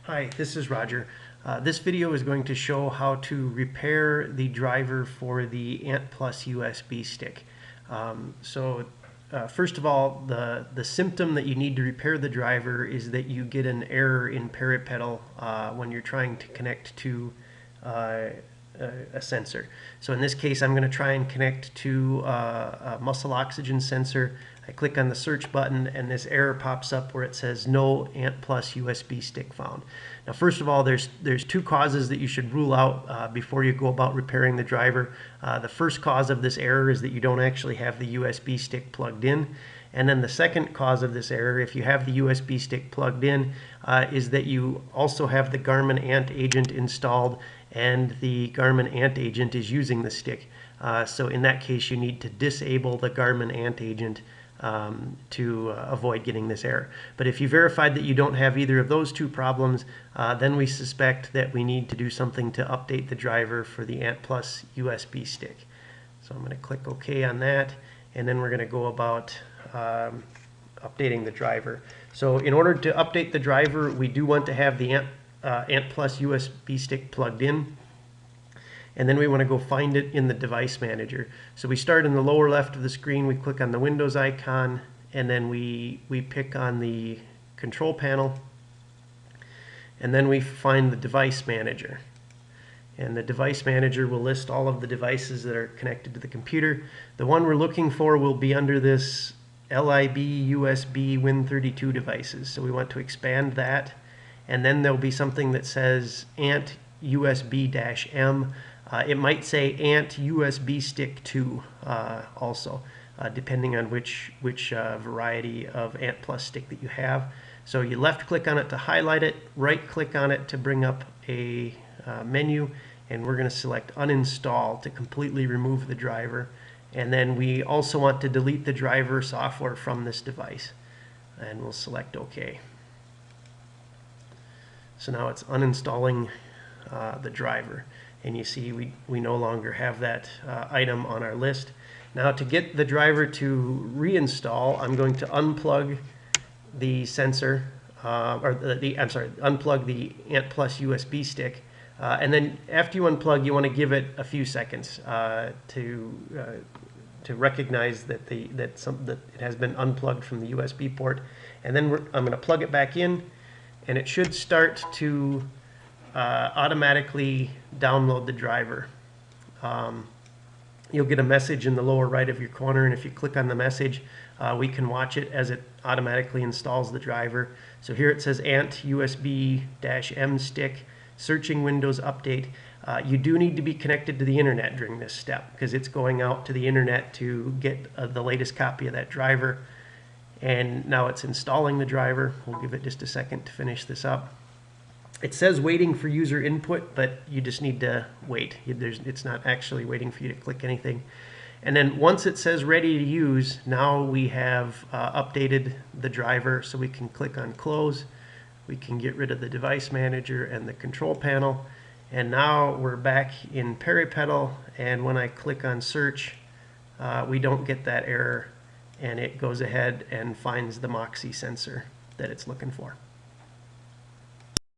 Hi, this is Roger. This video is going to show how to repair the driver for the Ant Plus USB stick. First of all, the symptom that you need to repair the driver is that you get an error in parapedal when you're trying to connect to a sensor. So in this case, I'm going to try and connect to a muscle oxygen sensor. I click on the search button and this error pops up where it says no Ant Plus USB stick found. Now first of all, there's two causes that you should rule out before you go about repairing the driver. The first cause of this error is that you don't actually have the USB stick plugged in. And then the second cause of this error, if you have the USB stick plugged in, is that you also have the Garmin Ant agent installed and the Garmin Ant agent is using the stick. So in that case, you need to disable the Garmin Ant agent to avoid getting this error. But if you verified that you don't have either of those two problems, then we suspect that we need to do something to update the driver for the Ant Plus USB stick. So I'm going to click OK on that, and then we're going to go about updating the driver. So in order to update the driver, we do want to have the Ant Plus USB stick plugged in. And then we want to go find it in the device manager. So we start in the lower left of the screen, we click on the Windows icon, and then we pick on the control panel, and then we find the device manager. And the device manager will list all of the devices that are connected to the computer. The one we're looking for will be under this LIB USB Win32 devices. So we want to expand that, and then there'll be something that says Ant USB-M. It might say Ant USB Stick 2 also, depending on which variety of Ant Plus stick that you have. So you left click on it to highlight it, right click on it to bring up a menu, and we're going to select Uninstall to completely remove the driver. And then we also want to delete the driver software from this device, and we'll select OK. So now it's uninstalling the driver. And you see we no longer have that item on our list. Now to get the driver to reinstall, I'm going to unplug the sensor, unplug the Ant Plus USB stick. And then after you unplug, you want to give it a few seconds to recognize that it has been unplugged from the USB port. And then I'm going to plug it back in, and it should start to automatically download the driver. You'll get a message in the lower right of your corner, and if you click on the message, we can watch it as it automatically installs the driver. So here it says Ant USB-M stick, searching Windows update. You do need to be connected to the internet during this step because it's going out to the internet to get the latest copy of that driver. And now it's installing the driver. We'll give it just a second to finish this up. It says waiting for user input, but you just need to wait. It's not actually waiting for you to click anything. And then once it says ready to use, now we have updated the driver, so we can click on close. We can get rid of the device manager and the control panel. And now we're back in parapedal, and when I click on search, we don't get that error, and it goes ahead and finds the MOXIE sensor that it's looking for.